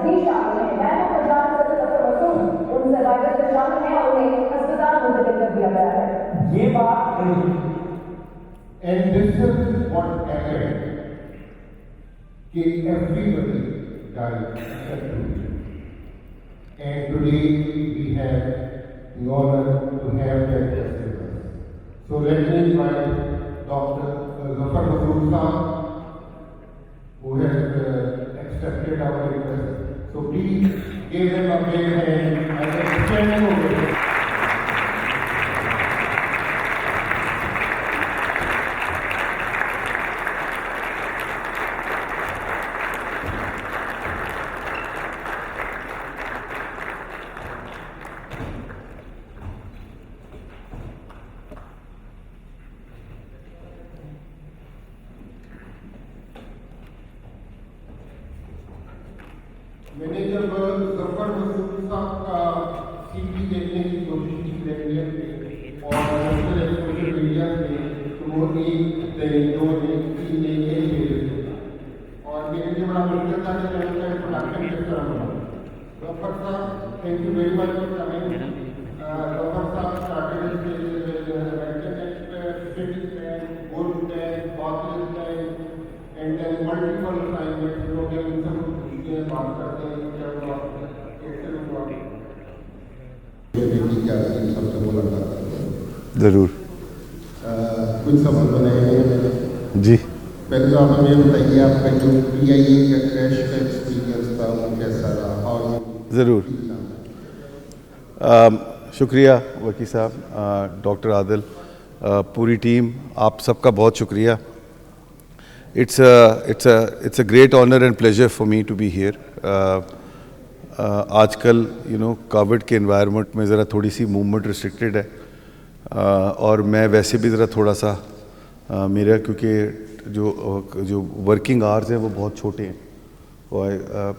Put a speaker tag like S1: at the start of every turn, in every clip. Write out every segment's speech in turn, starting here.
S1: بھی شامل ہیں. میں تو پنجاب سے ظفر مسعود ان سروائیور سے شامل ہیں اور انہیں ہسپتال منتقل کر دیا گیا ہے.
S2: یہ بات نہیں. And this is what happened. Everybody died except two. And today we have the honor to have that festival. So let me invite Dr. Zafar Massood Saab, who has accepted our request. So please give him a big hand as a standing ovation. میں نے جب ظفر مسعود صاحب کا سی وی دیکھنے کی کوشش کی lander پہ اور سوشل میڈیا پہ تو وہ ایک دو تین اور میرے لیے بڑا مشکل تھا کہ میں ان کا انٹروڈکشن کس طرح ہوا. Zafar sahab thank you very much for coming. Zafar sahab started good ten positive ten and then multiple assignments جو کہ ان سب بات کرتے ہیں
S3: ضرور
S2: کچھ سفر بنائے ہیں.
S3: جی
S2: پہلے تو آپ ہمیں بتائیے آپ کا جو پی آئی اے کا کریش کا ایکسپیرینس تھا وہ کیسا رہا. اور
S3: ضرور شکریہ وکی صاحب, ڈاکٹر عادل, پوری ٹیم, آپ سب کا بہت شکریہ. It's a great honor and pleasure for me to be here. آج کل کووڈ کے انوائرمنٹ میں ذرا تھوڑی سی موومنٹ ریسٹرکٹیڈ ہے, اور میں ویسے بھی ذرا تھوڑا سا میرا کیونکہ جو ورکنگ آورز ہیں وہ بہت چھوٹے ہیں,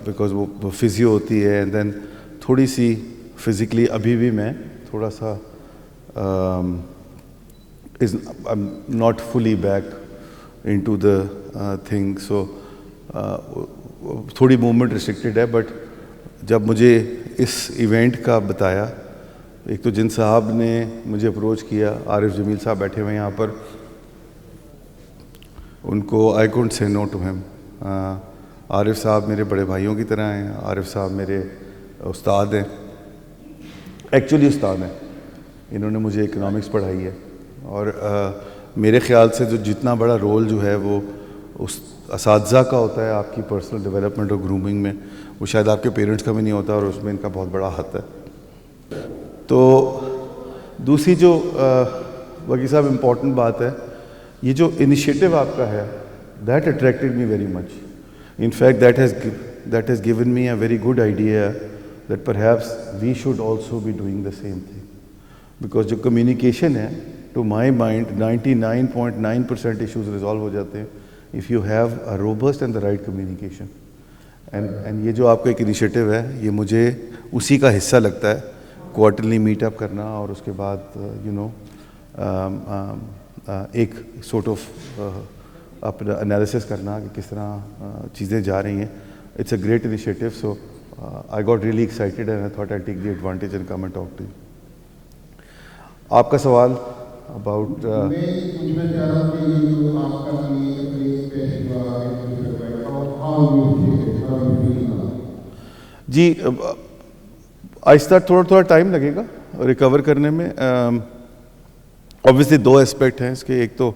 S3: بیکاز وہ فزیو ہوتی ہے, اینڈ دین تھوڑی سی فزیکلی ابھی بھی میں تھوڑا سا not fully back into the thing, so تھوڑی موومنٹ ریسٹرکٹیڈ ہے. بٹ جب مجھے اس ایونٹ کا بتایا, ایک تو جن صاحب نے مجھے اپروچ کیا, عارف جمیل صاحب بیٹھے ہوئے یہاں پر, ان کو I couldn't say no to him. عارف صاحب میرے بڑے بھائیوں کی طرح ہیں. عارف صاحب میرے استاد ہیں, ایکچولی استاد ہیں. انہوں نے مجھے اکنامکس پڑھائی ہے, اور میرے خیال سے جو جتنا بڑا رول جو ہے وہ اس اساتذہ کا ہوتا ہے آپ کی پرسنل ڈیولپمنٹ اور گرومنگ میں, وہ شاید آپ کے پیرنٹس کا بھی نہیں ہوتا, اور اس میں ان کا بہت بڑا ہاتھ ہے. تو دوسری جو وکی صاحب امپورٹنٹ بات ہے, یہ جو انیشیٹو آپ کا ہے, that attracted me very much. In fact that has given me a very good idea that perhaps we should also be doing the same thing, because جو کمیونیکیشن ہے, to my mind 99.9% issues resolve ہو جاتے ہیں if you have a robust and the right communication. And یہ جو آپ کا ایک انیشیٹو ہے, یہ مجھے اسی کا حصہ لگتا ہے, کوارٹرلی میٹ اپ کرنا, اور اس کے بعد ایک سورٹ آف اپنا انالیسس کرنا کہ کس طرح چیزیں جا رہی ہیں. It's a great initiative. So I got really excited and I thought I take the advantage and come and talk to you. آپ کا سوال اباؤٹ جی, آہستہ تھوڑا ٹائم لگے گا ریکور کرنے میں. اوبویسلی دو اسپیکٹ ہیں اس کے, ایک تو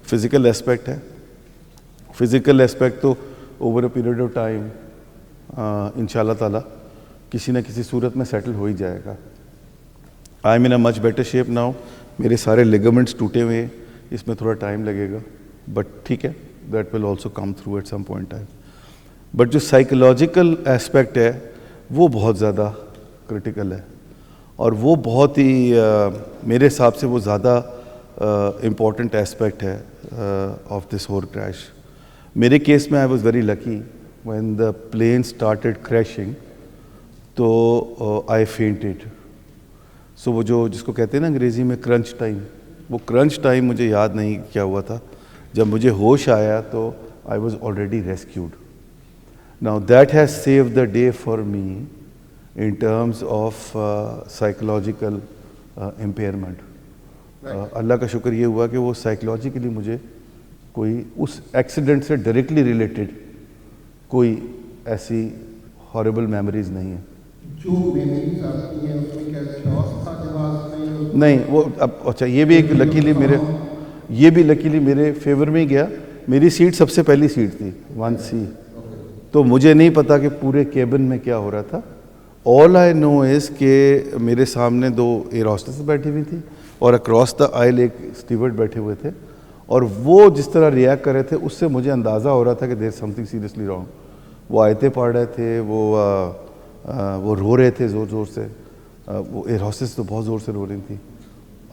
S3: فزیکل اسپیکٹ ہے. فزیکل اسپیکٹ تو over a period of time انشاء اللہ تعالیٰ کسی نہ کسی صورت میں سیٹل ہو ہی جائے گا. I am in a much better shape now. میرے سارے لیگمنٹس ٹوٹے ہوئے ہیں, اس میں تھوڑا ٹائم لگے گا, بٹ ٹھیک ہے, that will also come through at some point time. But جو سائیکولوجیکل اسپیکٹ ہے وہ بہت زیادہ کرٹیکل ہے, اور وہ بہت ہی میرے حساب سے وہ زیادہ امپورٹنٹ اسپیکٹ ہے آف دس ہول کریش. میرے کیس میں I was very lucky when the plane started crashing, تو آئی فینٹیڈ. سو وہ جو جس کو کہتے ہیں نا انگریزی میں کرنچ ٹائم, وہ کرنچ ٹائم مجھے یاد نہیں کیا ہوا تھا. جب مجھے ہوش آیا تو I was already rescued. Now that has saved the day for me in terms of psychological impairment. اللہ کا شکر یہ ہوا کہ وہ سائیکلوجیکلی مجھے کوئی اس ایکسیڈنٹ سے ڈائریکٹلی ریلیٹڈ کوئی ایسی ہاربل میموریز نہیں ہیں.
S2: جو میموریز آتی ہیں اس میں کیا خاص تھا جواز
S3: نہیں وہ اب اچھا یہ بھی ایک لکیلی میرے فیور میں ہی گیا. میری سیٹ سب سے پہلی سیٹ تھی 1C, تو مجھے نہیں پتا کہ پورے کیبن میں کیا ہو رہا تھا. آل آئی نو از کہ میرے سامنے 2 ایئر ہوسٹس بیٹھی ہوئی تھی اور اکراس دا آئل ایک اسٹیورڈ بیٹھے ہوئے تھے, اور وہ جس طرح ریئیکٹ کر رہے تھے اس سے مجھے اندازہ ہو رہا تھا کہ دیر سم تھنگ سیریسلی رانگ. وہ آیتیں پڑھ رہے تھے, وہ رو رہے تھے زور زور سے, وہ ایئر ہوسٹس تو بہت زور سے رو رہی تھی,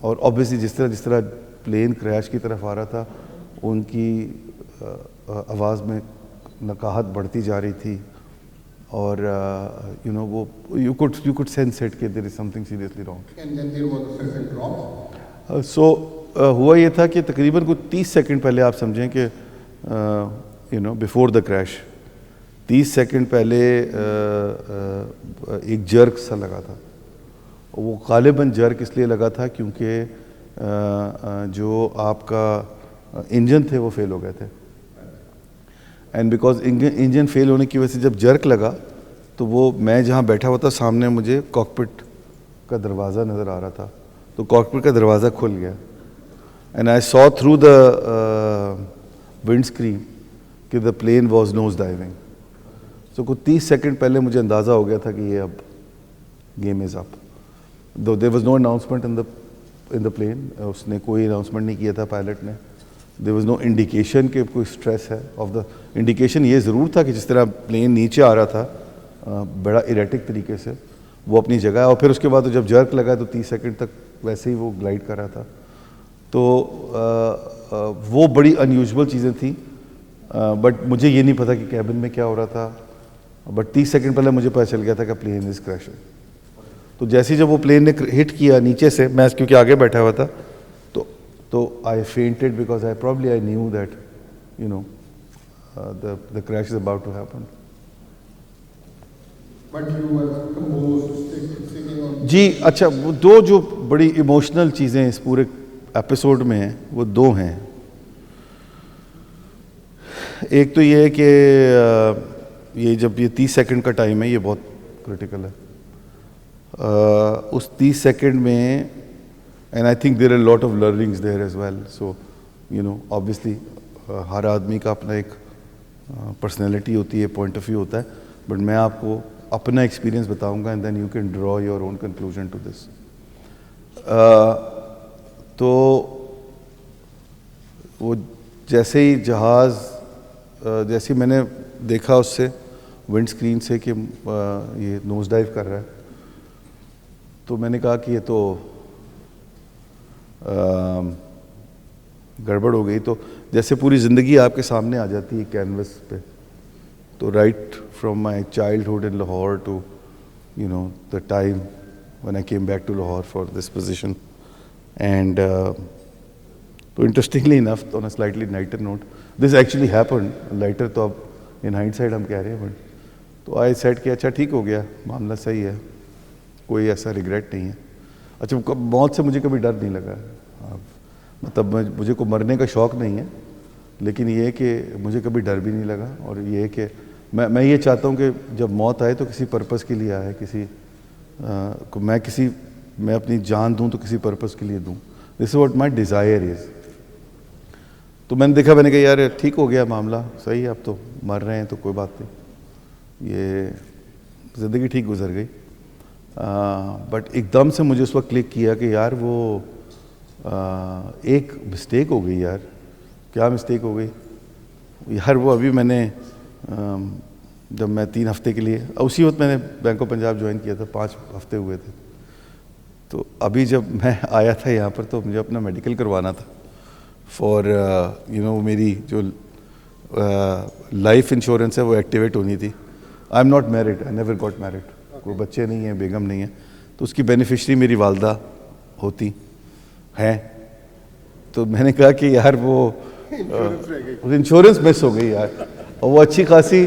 S3: اور آبویسلی جس طرح پلین کریش کی طرف آ رہا تھا ان کی آواز میں نقاہت بڑھتی جا رہی تھی, اور وہ یو کوڈ سینس اٹ کہ there is something seriously wrong.
S2: And then there was a sudden drop.
S3: So ہوا یہ تھا کہ تقریباً کوئی 30 سیکنڈ پہلے آپ سمجھیں کہ بیفور دا کریش 30 سیکنڈ پہلے ایک جرک سا لگا تھا. وہ غالباً جرک اس لیے لگا تھا کیونکہ جو آپ کا انجن تھے وہ فیل ہو گئے تھے, اینڈ بیکاز انجن فیل ہونے کی وجہ سے جب جرک لگا تو وہ میں جہاں بیٹھا ہوا تھا سامنے مجھے کاکپٹ کا دروازہ نظر آ رہا تھا, تو کاکپٹ کا دروازہ کھل گیا, and I saw through the windscreen کہ the plane was nose diving. So کوئی 30 سیکنڈ پہلے مجھے اندازہ ہو گیا تھا کہ یہ اب game is up. Though there was no announcement in the plane, اس نے کوئی اناؤنسمنٹ نہیں کیا تھا پائلٹ نے. دیر واز نو انڈیکیشن کہ کوئی اسٹریس ہے آف دا. انڈیکیشن یہ ضرور تھا کہ جس طرح پلین نیچے آ رہا تھا بڑا ایریٹک طریقے سے, وہ اپنی جگہ ہے, اور پھر اس کے بعد جب جرک لگا تو 30 سیکنڈ تک ویسے ہی وہ گلائڈ کر رہا تھا. تو وہ بڑی انیوژول چیزیں تھیں, بٹ مجھے یہ نہیں پتا کہ کیبن میں کیا ہو رہا تھا, بٹ 30 سیکنڈ پہلے مجھے پتہ چل گیا تھا کہ پلین از کریشنگ. تو جیسے ہی جب وہ پلین نے ہٹ کیا نیچے سے, میں کیونکہ آگے بیٹھا ہوا تھا, تو I fainted because I knew that the crash is about to happen.
S2: But you were composed, sitting on.
S3: جی اچھا, وہ 2 جو بڑی ایموشنل چیزیں اس پورے ایپیسوڈ میں ہیں وہ 2 ہیں. ایک تو یہ ہے کہ یہ جب یہ 30 سیکنڈ کا ٹائم ہے یہ بہت کریٹیکل ہے. اس 30 سیکنڈ میں and I think there are lot of learnings there as well. So obviously ہر آدمی کا اپنا ایک پرسنالٹی ہوتی ہے, پوائنٹ آف ویو ہوتا ہے, بٹ میں آپ کو اپنا ایکسپیرینس بتاؤں گا and then you can draw your own conclusion to this. تو وہ جیسے ہی جہاز جیسے میں نے دیکھا اس سے ونڈ اسکرین سے کہ یہ نوز ڈائیو کر رہا ہے, تو میں نے کہا کہ یہ تو گڑبڑ ہو گئی. تو جیسے پوری زندگی آپ کے سامنے آ جاتی ہے کینوس پہ. تو right from my childhood in Lahore to the time when I came back to Lahore for this position. And so interestingly enough, on a slightly lighter note, this actually happened. Lighter تو اب in hindsight ہم کہہ رہے ہیں, but تو I said کہ اچھا ٹھیک ہو گیا, معاملہ صحیح ہے, کوئی ایسا ریگریٹ نہیں ہے. اچھا موت سے مجھے کبھی ڈر نہیں لگا, مطلب مجھے کو مرنے کا شوق نہیں ہے, لیکن یہ ہے کہ مجھے کبھی ڈر بھی نہیں لگا. اور یہ ہے کہ میں یہ چاہتا ہوں کہ جب موت آئے تو کسی پرپس کے لیے آئے, میں اپنی جان دوں تو کسی پرپس کے لیے دوں. دس is what my desire is. تو میں نے دیکھا, میں نے کہا یار ٹھیک ہو گیا معاملہ, صحیح ہے, اب تو مر رہے ہیں تو کوئی بات نہیں, یہ زندگی ٹھیک گزر گئی. بٹ ایک دم سے مجھے اس وقت کلک کیا کہ یار وہ ایک مسٹیک ہو گئی. یار کیا مسٹیک ہو گئی یار؟ وہ ابھی میں نے جب میں 3 ہفتے کے لیے, اسی وقت میں نے بینک آف پنجاب جوائن کیا تھا, 5 ہفتے ہوئے تھے. تو ابھی جب میں آیا تھا یہاں پر تو مجھے اپنا میڈیکل کروانا تھا فار میری جو لائف انشورنس ہے وہ ایکٹیویٹ ہونی تھی. I am not married, I never got married, کوئی بچے نہیں ہیں, بیگم نہیں ہے, تو اس کی بینیفیشری میری والدہ ہوتی ہیں. تو میں نے کہا کہ یار وہ انشورنس مس ہو گئی یار, اور وہ اچھی خاصی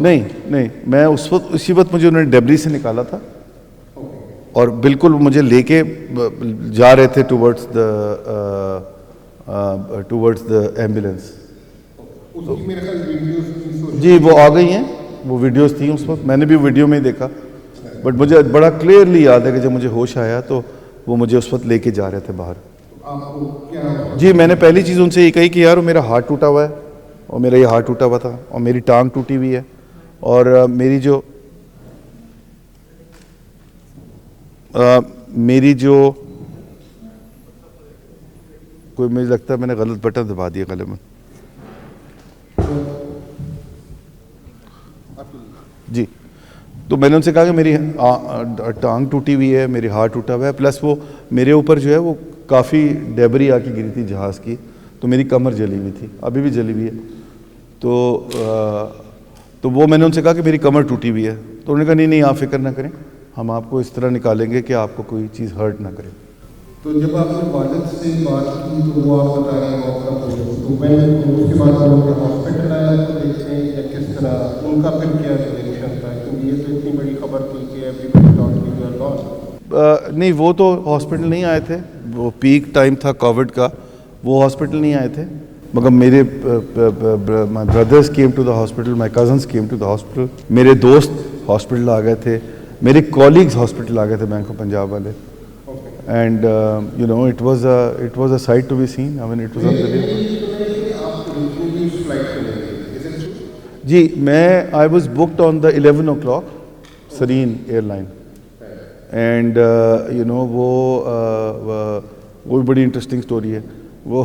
S3: نہیں میں اس وقت اسی وقت مجھے انہوں نے ڈیبری سے نکالا تھا اور بالکل مجھے لے کے جا رہے تھے ٹورڈز دا ایمبولینس.
S2: اس کی میرے خیال ویڈیوز
S3: جی وہ آ گئی ہیں, وہ ویڈیوز تھیں اس وقت, میں نے بھی ویڈیو میں ہی دیکھا, بٹ مجھے بڑا کلیئرلی یاد ہے کہ جب مجھے ہوش آیا تو وہ مجھے اس وقت لے کے جا رہے تھے باہر.
S2: آپ کو کیا
S3: جی میں نے پہلی چیز ان سے یہ کہی کہ یار میرا ہاتھ ٹوٹا ہوا ہے, اور میرا یہ ہاتھ ٹوٹا ہوا تھا, اور میری ٹانگ ٹوٹی ہوئی ہے, اور میری جو کوئی مجھے لگتا ہے میں نے غلط بٹن دبا دیا گلے میں. جی تو میں نے ان سے کہا کہ میری ٹانگ ٹوٹی ہوئی ہے, میری ہاتھ ٹوٹا ہوا ہے, پلس وہ میرے اوپر جو ہے وہ کافی ڈیبری آ کے گری تھی جہاز کی, تو میری کمر جلی ہوئی تھی, ابھی بھی جلی ہوئی ہے. تو وہ میں نے ان سے کہا کہ میری کمر ٹوٹی ہوئی ہے, تو انہوں نے کہا نہیں آپ فکر نہ کریں, ہم آپ کو اس طرح نکالیں گے کہ آپ کو کوئی چیز ہرٹ نہ کرے.
S2: تو جب آپ نے والد سے بات کی تو وہ آپ بتا رہے ہیں آپ کا تو میں اس کے بعد وہ ہاسپٹل آیا تو دیکھتے ہیں یا کس طرح ان کا پھر کیا ریئیکشن تھا, کیونکہ یہ تو اتنی بڑی خبر تھی کہ everybody thought you are gone.
S3: نہیں وہ تو ہاسپٹل نہیں آئے تھے, وہ پیک ٹائم تھا کووڈ کا, وہ ہاسپٹل نہیں آئے تھے, مگر میرے my brothers came to the hospital, my cousins came to the hospital, میرے دوست ہاسپٹل آ گئے تھے, میرے کولیگز ہاسپٹل آ گئے تھے بینک آف پنجاب والے. And you know it was a sight to be seen. I mean it was جی میں I was booked on the 11 o'clock Serene airline, and you know وہ بڑی انٹرسٹنگ اسٹوری ہے. وہ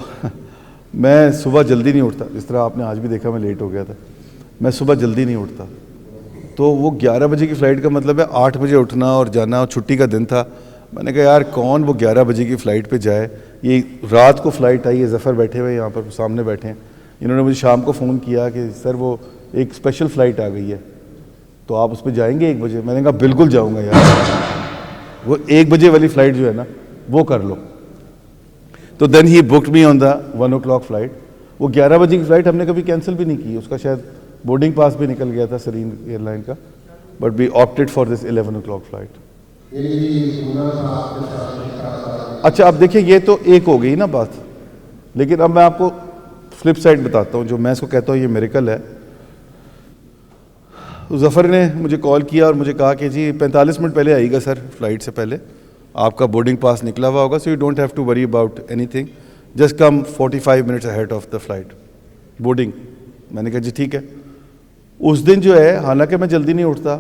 S3: میں صبح جلدی نہیں اٹھتا, جس طرح آپ نے آج بھی دیکھا میں لیٹ ہو گیا تھا, میں صبح جلدی نہیں اٹھتا. تو وہ 11 بجے کی فلائٹ کا مطلب ہے 8 بجے اٹھنا اور جانا, اور چھٹی کا دن تھا. میں نے کہا یار کون وہ 11 بجے کی فلائٹ پہ جائے, یہ رات کو فلائٹ آئی ہے, ظفر بیٹھے ہوئے یہاں پر سامنے بیٹھے ہیں, انہوں نے مجھے شام کو فون کیا کہ سر وہ ایک اسپیشل فلائٹ آ گئی ہے تو آپ اس پہ جائیں گے 1 بجے. میں نے کہا بالکل جاؤں گا یار, وہ 1 بجے والی فلائٹ جو ہے نا وہ کر لو. تو دین ہی بکڈ می آن دا 1 o'clock فلائٹ. وہ 11 بجے کی فلائٹ ہم نے کبھی کینسل بھی نہیں کی, اس کا شاید بورڈنگ پاس بھی نکل گیا تھا سرین ایئر لائن کا, but we opted for this 11 o'clock flight. اچھا اب دیکھیں یہ تو ایک ہو گئی نا بات, لیکن اب میں آپ کو فلپ سائڈ بتاتا ہوں جو میں اس کو کہتا ہوں یہ میریکل ہے. ظفر نے مجھے کال کیا اور مجھے کہا کہ جی 45 منٹ پہلے آئیے گا سر, فلائٹ سے پہلے آپ کا بورڈنگ پاس نکلا ہوا ہوگا, so you don't have to worry about anything, just come 45 minutes ahead of the flight boarding. میں نے کہا جی ٹھیک ہے. اس دن جو ہے حالانکہ میں جلدی نہیں اٹھتا,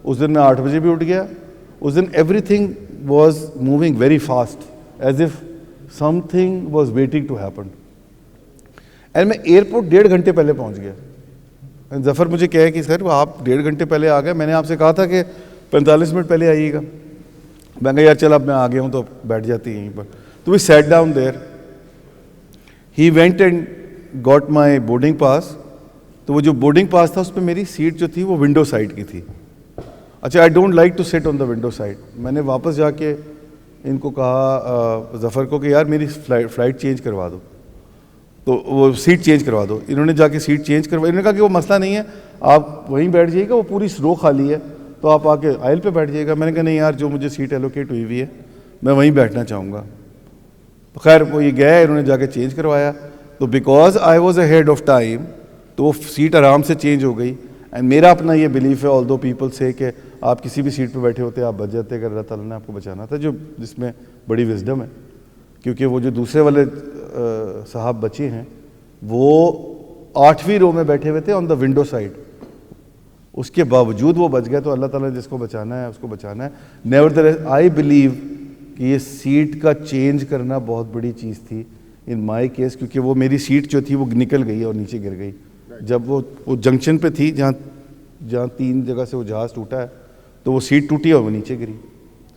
S3: اس دن میں 8 بجے بھی اٹھ گیا. اس دن everything was moving very fast as if something was waiting to happen, and میں ایئرپورٹ 1.5 گھنٹے پہلے پہنچ گیا. ظفر مجھے کہے کہ سر آپ 1.5 گھنٹے پہلے آ گئے, میں نے آپ سے کہا تھا کہ 45 منٹ پہلے آئیے گا. میں کہا یار چل اب میں آ گیا ہوں تو بیٹھ جاتی یہیں پر. تو we sat down there, he went and got my boarding pass. تو وہ جو بورڈنگ پاس تھا اس پہ میری سیٹ جو تھی وہ ونڈو سائڈ کی تھی. اچھا I don't like to sit on the window side. میں نے واپس جا کے ان کو کہا ظفر کو کہ یار میری فلائٹ چینج کروا دو, تو وہ سیٹ چینج کروا دو. انہوں نے جا کے سیٹ چینج کروائی. انہوں نے کہا کہ وہ مسئلہ نہیں ہے, آپ وہیں بیٹھ جائیے گا, وہ پوری رو خالی ہے تو آپ آ کے آئل پہ بیٹھ جائیے گا. میں نے کہا نہیں یار جو مجھے سیٹ ایلوکیٹ ہوئی ہوئی ہے میں وہیں بیٹھنا چاہوں گا. خیر وہ یہ گئے, انہوں نے جا کے چینج کروایا. تو because I was ahead of time تو وہ سیٹ آرام سے چینج ہو گئی. اینڈ میرا اپنا یہ بلیف ہے, آل دو پیپل سے, کہ آپ کسی بھی سیٹ پہ بیٹھے ہوتے آپ بچ جاتے اگر اللہ تعالیٰ نے آپ کو بچانا تھا, جو جس میں بڑی وزڈم ہے. کیونکہ وہ جو دوسرے والے صاحب بچے ہیں وہ 8ویں رو میں بیٹھے ہوئے تھے آن دا ونڈو سائڈ, اس کے باوجود وہ بچ گئے. تو اللہ تعالیٰ نے جس کو بچانا ہے اس کو بچانا ہے. نیورتھلیس آئی بلیو کہ یہ سیٹ کا چینج کرنا بہت بڑی چیز تھی ان مائی کیس, کیونکہ وہ میری سیٹ جو تھی وہ نکل گئی اور نیچے گر گئی. جب وہ جنکشن پہ تھی جہاں 3 جگہ سے وہ جہاز ٹوٹا ہے تو وہ سیٹ ٹوٹی اور وہ نیچے گری.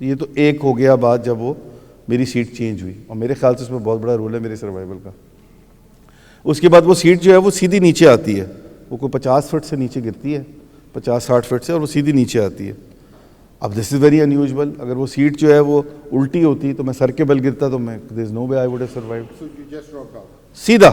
S3: یہ تو ایک ہو گیا بات جب وہ میری سیٹ چینج ہوئی, اور میرے خیال سے اس میں بہت بڑا رول ہے میرے سروائیول کا. اس کے بعد وہ سیٹ جو ہے وہ سیدھی نیچے آتی ہے, وہ کوئی 50 فٹ سے نیچے گرتی ہے, 50-60 فٹ سے, اور وہ سیدھی نیچے آتی ہے. اب دس از ویری انیوژول. اگر وہ سیٹ جو ہے وہ الٹی ہوتی تو میں سر کے بل گرتا تو میں دیر از نو وے آئی وڈ ہیو سروائیوڈ. سیدھا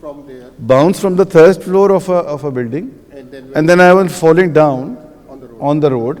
S2: from there
S3: Bounced from the 3rd floor of a building, and then I was falling down on the road.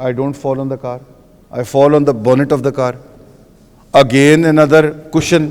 S3: I don't fall on the car. I fall on the bonnet of the car. Again another cushion.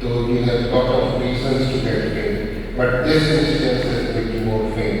S2: So you have lot of reasons to get fame, but this incident has given you more fame.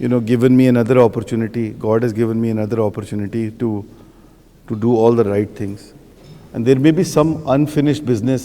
S3: you know given me another opportunity, God has given me another opportunity to do all the right things, and there may be some unfinished business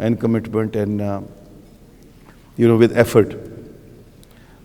S3: and commitment and you know with effort.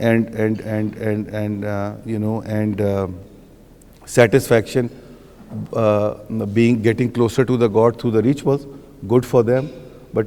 S3: and you know and satisfaction getting closer to the God through the rituals. Good for them, but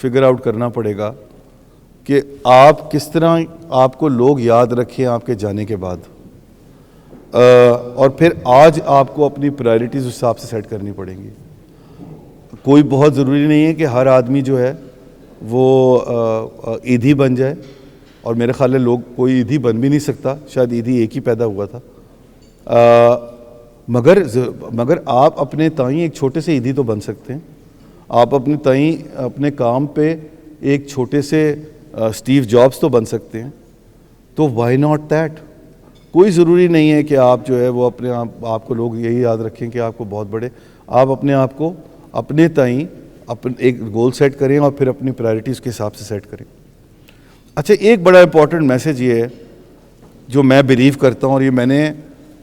S3: figure out کرنا پڑے گا کہ آپ کس طرح آپ کو لوگ یاد رکھیں آپ کے جانے کے بعد، اور پھر آج آپ کو اپنی پرائرٹیز اس حساب سے سیٹ کرنی پڑیں گی. کوئی بہت ضروری نہیں ہے کہ ہر آدمی جو ہے وہ عیدھی بن جائے، اور میرے خیال ہے لوگ کوئی عیدھی بن بھی نہیں سکتا، شاید عیدھی ایک ہی پیدا ہوا تھا. مگر آپ اپنے تئیں ایک چھوٹے سے عیدھی تو بن سکتے ہیں. آپ اپنے تئیں اپنے کام پہ ایک چھوٹے سے اسٹیو جابس تو بن سکتے ہیں. تو وائی ناٹ دیٹ؟ کوئی ضروری نہیں ہے کہ آپ جو ہے وہ اپنے آپ کو لوگ یہی یاد رکھیں کہ آپ کو بہت بڑے. آپ اپنے آپ کو اپنے تئیں ایک گول سیٹ کریں اور پھر اپنی پرائرٹیز کے حساب سے سیٹ کریں. اچھا، ایک بڑا امپورٹنٹ میسج یہ ہے جو میں بلیو کرتا ہوں، اور یہ میں نے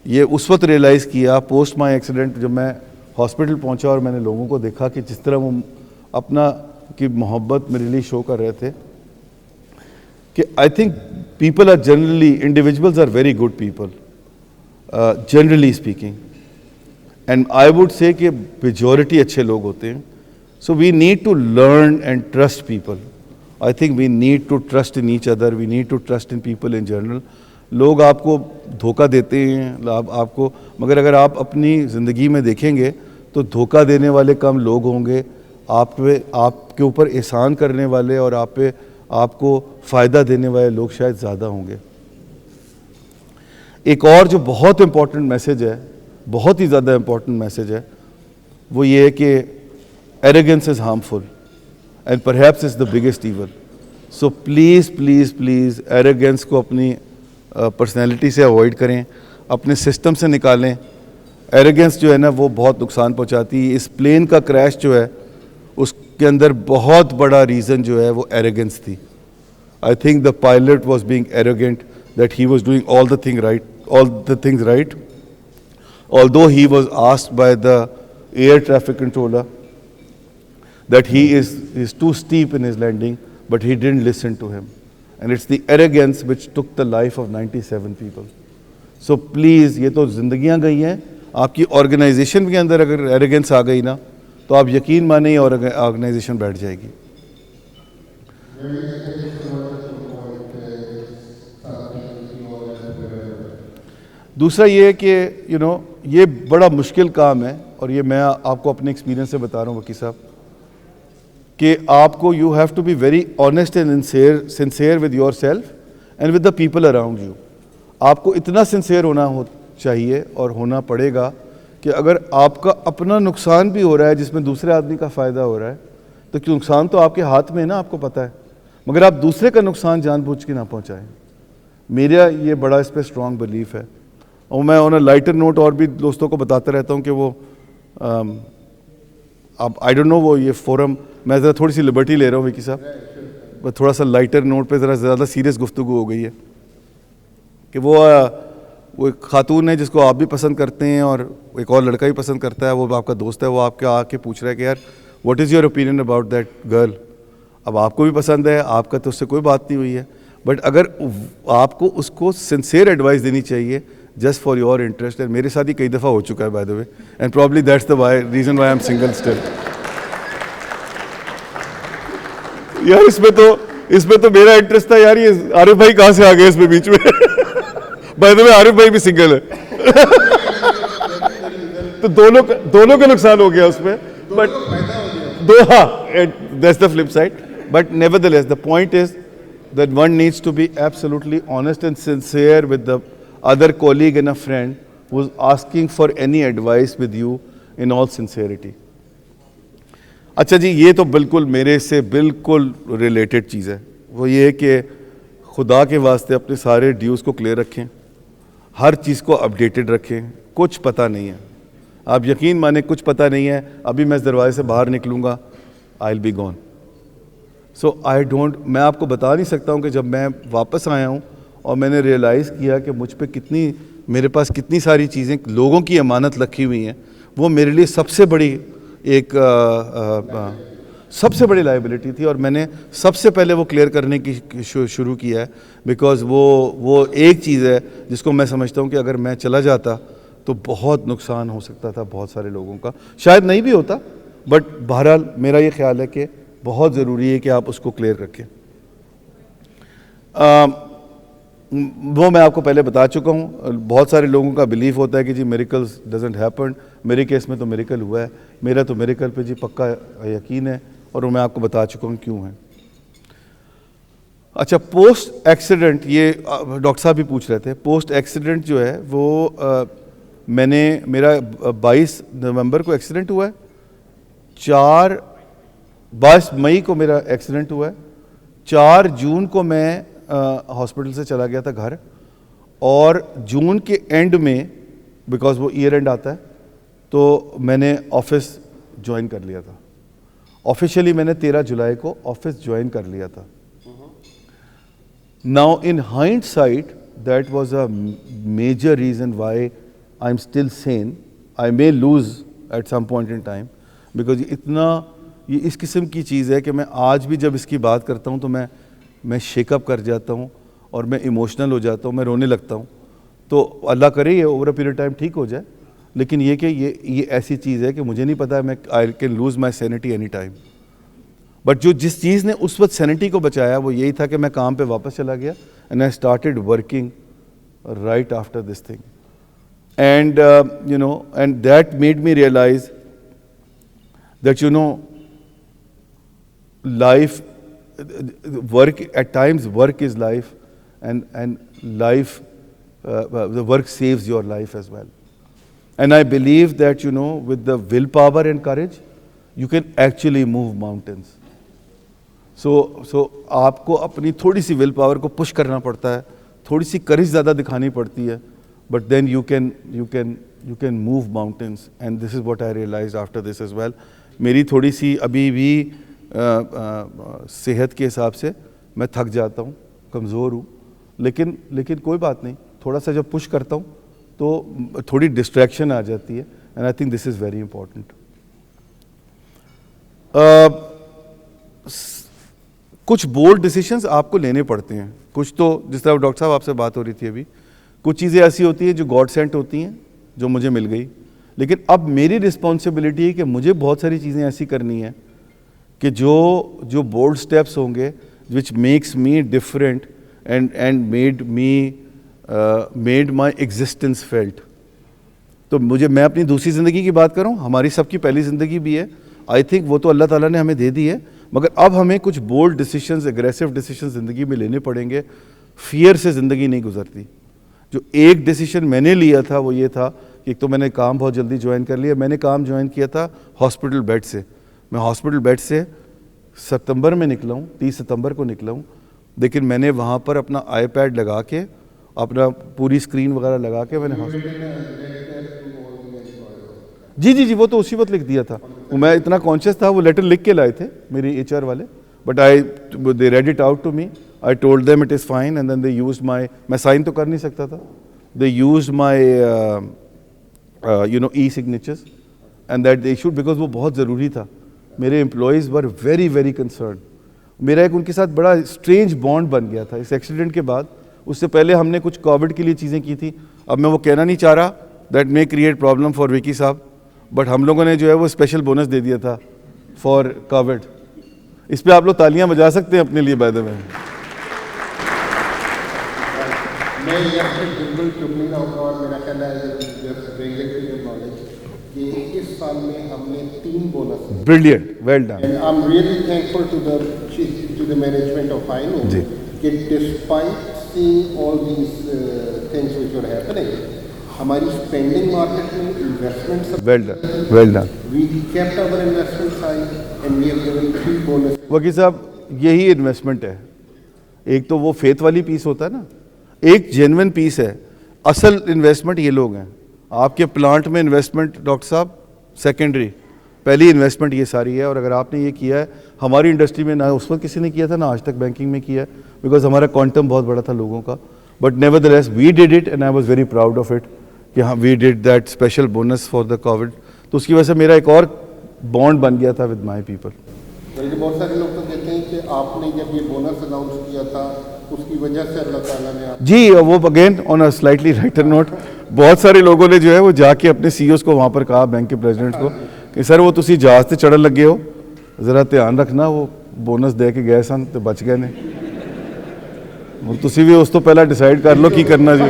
S3: اس وقت ریئلائز کیا پوسٹ مائی ایکسیڈنٹ، جب میں ہاسپٹل پہنچا اور میں نے لوگوں کو دیکھا کہ جس طرح وہ اپنا کی محبت میرے لیے شو کر رہے تھے، کہ I think people are generally individuals are very good people generally speaking, and I would say کہ میجورٹی اچھے لوگ ہوتے ہیں. So we need to learn and trust people. I think we need to trust in each other, we need to trust in people in general. لوگ آپ کو دھوکہ دیتے ہیں آپ کو، مگر اگر آپ اپنی زندگی میں دیکھیں گے تو دھوکہ دینے والے کم لوگ ہوں گے، آپ کے اوپر احسان کرنے والے اور آپ کو فائدہ دینے والے لوگ شاید زیادہ ہوں گے. ایک اور جو بہت امپورٹنٹ میسج ہے، بہت ہی زیادہ امپورٹنٹ میسج ہے، وہ یہ ہے کہ arrogance is harmful and perhaps is the biggest evil. So please please please arrogance کو اپنی پرسنالٹی سے اوائڈ کریں، اپنے سسٹم سے نکالیں. ایروگنس جو ہے نا وہ بہت نقصان پہنچاتی ہے. اس پلین کا کریش جو ہے اس کے اندر بہت بڑا ریزن جو ہے وہ ایروگنس تھی. I think the pilot was being arrogant that he was doing all the things right although he was asked by the air traffic controller that he is too steep in his landing, but he didn't listen to him. And it's the arrogance which took the life of 97 people. So please, یہ تو زندگیاں گئی ہیں. آپ کی organization کے اندر اگر arrogance آ گئی نا تو آپ یقین مانیں آرگنائزیشن بیٹھ جائے گی. دوسرا یہ ہے کہ یہ بڑا مشکل کام ہے، اور یہ میں آپ کو اپنے ایکسپیرینس سے بتا رہا ہوں وکیل صاحب، کہ آپ کو you have to be very honest and sincere with yourself and with the people around you. آپ کو اتنا سنسیئر ہونا چاہیے اور ہونا پڑے گا کہ اگر آپ کا اپنا نقصان بھی ہو رہا ہے جس میں دوسرے آدمی کا فائدہ ہو رہا ہے، تو نقصان تو آپ کے ہاتھ میں ہے نا، آپ کو پتہ ہے، مگر آپ دوسرے کا نقصان جان بوجھ کے نہ پہنچائیں. میرا یہ بڑا اس پہ اسٹرانگ بلیف ہے. اور میں آن اے لائٹر نوٹ اور بھی دوستوں کو بتاتا رہتا ہوں کہ وہ اب آئی ڈونٹ نو وہ یہ فورم میں ذرا تھوڑی سی لبرٹی لے رہا ہوں وکی صاحب، تھوڑا سا لائٹر نوٹ پہ ذرا زیادہ سیریس گفتگو ہو گئی ہے کہ وہ ایک خاتون ہے جس کو آپ بھی پسند کرتے ہیں اور ایک اور لڑکا بھی پسند کرتا ہے، وہ آپ کا دوست ہے، وہ آپ کے آ کے پوچھ رہا ہے کہ یار what is your opinion about that girl. اب آپ کو بھی پسند ہے، آپ کا تو اس سے کوئی بات نہیں ہوئی ہے، بٹ اگر آپ کو اس کو سنسیئر ایڈوائس دینی چاہیے just for your interest. And میرے ساتھ ہی کئی دفعہ ہو چکا ہے by the way, and probably that's the reason why I'm single still. یار اس میں تو میرا انٹرسٹ تھا یار، یہ عارف بھائی کہاں سے آ گئے اس میں بیچ میں. by the way عارف بھائی بھی سنگل ہے تو دونوں کا نقصان ہو گیا اس میں. But that's the flip side. But nevertheless the point is that one needs to be absolutely honest and sincere with the other colleague and a friend who's asking for any advice with you in all sincerity. اچھا جی، یہ تو بالکل میرے سے بالکل related چیز ہے. وہ یہ ہے کہ خدا کے واسطے اپنے سارے ڈیوز کو کلیئر رکھیں، ہر چیز کو اپڈیٹڈ رکھیں. کچھ پتہ نہیں ہے، آپ یقین مانیں کچھ پتہ نہیں ہے. ابھی میں اس دروازے سے باہر نکلوں گا I'll be gone. So میں آپ کو بتا نہیں سکتا ہوں کہ جب میں واپس آیا ہوں اور میں نے ریئلائز کیا کہ مجھ پہ میرے پاس کتنی ساری چیزیں لوگوں کی امانت رکھی ہوئی ہیں، وہ میرے لیے سب سے بڑی لائبلٹی تھی، اور میں نے سب سے پہلے وہ کلیئر کرنے کی شروع کیا ہے. بیکاز وہ ایک چیز ہے جس کو میں سمجھتا ہوں کہ اگر میں چلا جاتا تو بہت نقصان ہو سکتا تھا بہت سارے لوگوں کا. شاید نہیں بھی ہوتا، بٹ بہرحال میرا یہ خیال ہے کہ بہت ضروری ہے کہ آپ اس کو کلیئر رکھیں. وہ میں آپ کو پہلے بتا چکا ہوں. بہت سارے لوگوں کا بلیف ہوتا ہے کہ جی میریکلز ڈزنٹ ہیپن. میرے کیس میں تو میریکل ہوا ہے. میرا تو میریکل پہ جی پکا یقین ہے, اور وہ میں آپ کو بتا چکا ہوں کیوں ہے. اچھا, پوسٹ ایکسیڈنٹ, یہ ڈاکٹر صاحب بھی پوچھ رہے تھے. پوسٹ ایکسیڈنٹ جو ہے وہ میرا 22 نومبر کو ایکسیڈنٹ ہوا ہے. 22 مئی کو میرا ایکسیڈنٹ ہوا ہے. 4 جون کو میں ہاسپٹل سے چلا گیا تھا گھر, اور جون کے اینڈ میں, بیکاز وہ ایئر اینڈ آتا ہے, تو میں نے آفس جوائن کر لیا تھا. آفیشیلی میں نے 13 جولائی کو آفس جوائن کر لیا تھا. Now in hindsight, that was a major reason why I'm still sane. I may lose at some point in time, because یہ اس قسم کی چیز ہے کہ میں آج بھی جب اس کی بات کرتا ہوں تو میں شیک اپ کر جاتا ہوں, اور میں ایموشنل ہو جاتا ہوں, میں رونے لگتا ہوں. تو اللہ کرے یہ اوور اے پیریڈ ٹائم ٹھیک ہو جائے, لیکن یہ کہ یہ ایسی چیز ہے کہ مجھے نہیں پتا, میں I can lose my centi any time. But جس چیز نے اس وقت سینٹی کو بچایا وہ یہی تھا کہ میں کام پہ واپس چلا گیا, and I started working right after this thing. And and that made me realize that life, work at times, work is life, and life, the work saves your life as well. And I believe that with the willpower and courage you can actually move mountains. So آپ کو اپنی تھوڑی سی will power کو push کرنا پڑتا ہے, تھوڑی سی کرج زیادہ دکھانی پڑتی ہے, but then you can move mountains, and this is what I realized after this as well. میری تھوڑی سی ابھی بھی صحت کے حساب سے میں تھک جاتا ہوں, کمزور ہوں, لیکن کوئی بات نہیں, تھوڑا سا جب پش کرتا ہوں تو تھوڑی ڈسٹریکشن آ جاتی ہے, and I think this is very important. کچھ بولڈ ڈیسیشنز آپ کو لینے پڑتے ہیں. کچھ تو جس طرح ڈاکٹر صاحب آپ سے بات ہو رہی تھی ابھی, کچھ چیزیں ایسی ہوتی ہیں جو گاڈ سینٹ ہوتی ہیں, جو مجھے مل گئی. لیکن اب میری رسپانسبلٹی ہے کہ مجھے بہت ساری چیزیں ایسی کرنی ہیں کہ جو بولڈ سٹیپس ہوں گے, which makes me different and made my existence felt. تو میں اپنی دوسری زندگی کی بات کروں, ہماری سب کی پہلی زندگی بھی ہے, آئی تھنک وہ تو اللہ تعالیٰ نے ہمیں دے دی ہے, مگر اب ہمیں کچھ بولڈ ڈیسیشنز, ایگریسو ڈیسیشنز زندگی میں لینے پڑیں گے. فیئر سے زندگی نہیں گزرتی. جو ایک ڈیسیشن میں نے لیا تھا وہ یہ تھا کہ ایک تو میں نے کام بہت جلدی جوائن کر لیا. میں نے کام جوائن کیا تھا ہاسپٹل بیڈ سے. میں ہاسپٹل بیڈ سے ستمبر میں نکلا ہوں, 30 ستمبر کو نکلا ہوں, لیکن میں نے وہاں پر اپنا آئی پیڈ لگا کے, اپنا پوری اسکرین وغیرہ لگا کے میں نے جی وہ تو اسی وقت لکھ دیا تھا. میں اتنا کانشیس تھا, وہ لیٹر لکھ کے لائے تھے میری ایچ آر والے, but they read it out to me. I told them it is fine, and then they used میں سائن تو کر نہیں سکتا تھا, they used my e-signatures, and that they issued, because وہ بہت ضروری تھا. میرے employees were very very concerned. میرا ایک ان کے ساتھ بڑا اسٹرینج بانڈ بن گیا تھا اس ایکسیڈنٹ کے بعد. اس سے پہلے ہم نے کچھ کووڈ کے لیے چیزیں کی تھی. اب میں وہ کہنا نہیں چاہ رہا, that may create problem for وکی صاحب, بٹ ہم لوگوں نے جو ہے وہ اسپیشل بونس دے دیا تھا فار کووڈ. اس پہ آپ لوگ تالیاں بجا سکتے ہیں اپنے لیے بائی دی وے.
S2: میں یہ بالکل چپ نہیں رہوں گا, اور میرا خیال ہے کہ اس سال میں ہم نے 3 bonus.
S3: Brilliant, well done.
S2: And I am really thankful to the management of Ainu, کہ despite seeing all these things which were happening, ہماری اسپینڈنگ مارکیٹ میں investment
S3: well done.
S2: we kept our investment high and we have given 3 bonuses.
S3: وکیل صاحب یہی investment ہے. ایک تو وہ فیتھ والی پیس ہوتا ہے نا, ایک جینوئن پیس ہے. اصل انویسٹمنٹ یہ لوگ ہیں. آپ کے پلانٹ میں انویسٹمنٹ ڈاکٹر صاحب سیکنڈری, پہلی انویسٹمنٹ یہ ساری ہے. اور اگر آپ نے یہ کیا ہے, ہماری انڈسٹری میں نہ اس وقت کسی نے کیا تھا, نہ آج تک بینکنگ میں کیا ہے, بیکاز ہمارا کوانٹم بہت بڑا تھا لوگوں کا. But nevertheless we did it, and I was very proud of it کہ ہاں we did that special bonus for the Covid. تو اس کی وجہ سے میرا ایک اور بانڈ بن گیا تھا ود مائی پیپل.
S2: بلکہ بہت سارے لوگ تو کہتے ہیں کہ آپ نے جب یہ بونس اناؤنس کیا تھا اس کی وجہ سے اللہ تعالیٰ نے
S3: جی وہ again on a slightly lighter note, بہت سارے لوگوں نے جو ہے وہ جا کے اپنے سی اوز کو وہاں پر کہا, بینک کے پریزیڈنٹ کو, کہ سر وہ تسی جہاز سے چڑھن لگے ہو, ذرا دھیان رکھنا, وہ ਬੋਨਸ ਦੇ ਕੇ ਗਏ ਸਨ ਤੇ ਬਚ ਗਏ ਨੇ। ਹੁਣ ਤੁਸੀਂ ਵੀ ਉਸ ਤੋਂ ਪਹਿਲਾਂ ਡਿਸਾਈਡ ਕਰ ਲਓ ਕੀ ਕਰਨਾ ਜੀ।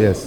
S3: Yes.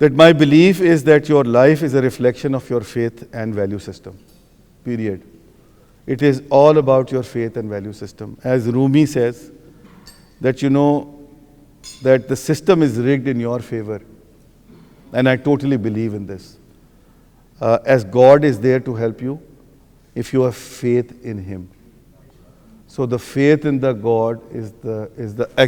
S3: that my belief is that your life is a reflection of your faith and value system, period. It is all about your faith and value system. As Rumi says, that you know that the system is rigged in your favor, and I totally believe in this. As God is there to help you if you have faith in Him. So the faith in the God is the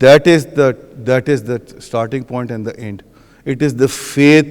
S3: that is the starting point and the end. It is the faith.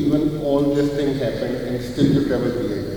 S2: even all this thing happened and still you travel PIA।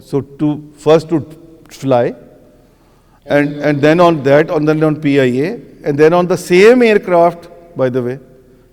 S3: So first to fly, and then on PIA, and then on the same aircraft, by the way,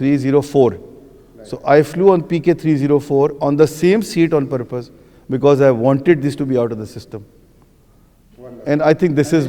S3: 304. So I flew on PK 304 on the same seat on purpose because I wanted this to be out of the system. And I think this is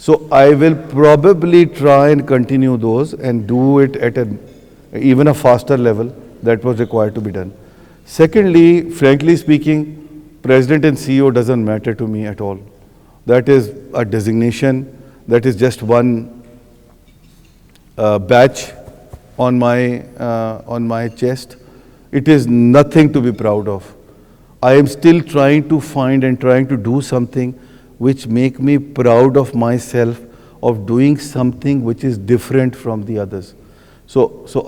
S3: So I will probably try and continue those and do it at even a faster level that was required to be done. Secondly, frankly speaking, President and CEO doesn't matter to me at all. That is a designation, that is just one badge on my chest. It is nothing to be proud of. I am still trying to find and trying to do something which make me proud of myself, of doing something which is different from the others. So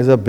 S3: as a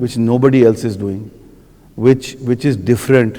S3: which nobody else is doing, which is different,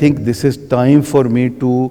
S3: think this is time for me to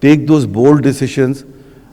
S3: take those bold decisions,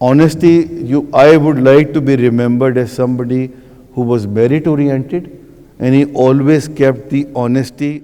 S3: Honesty, I would like to be remembered as somebody who was merit oriented and he always kept the honesty.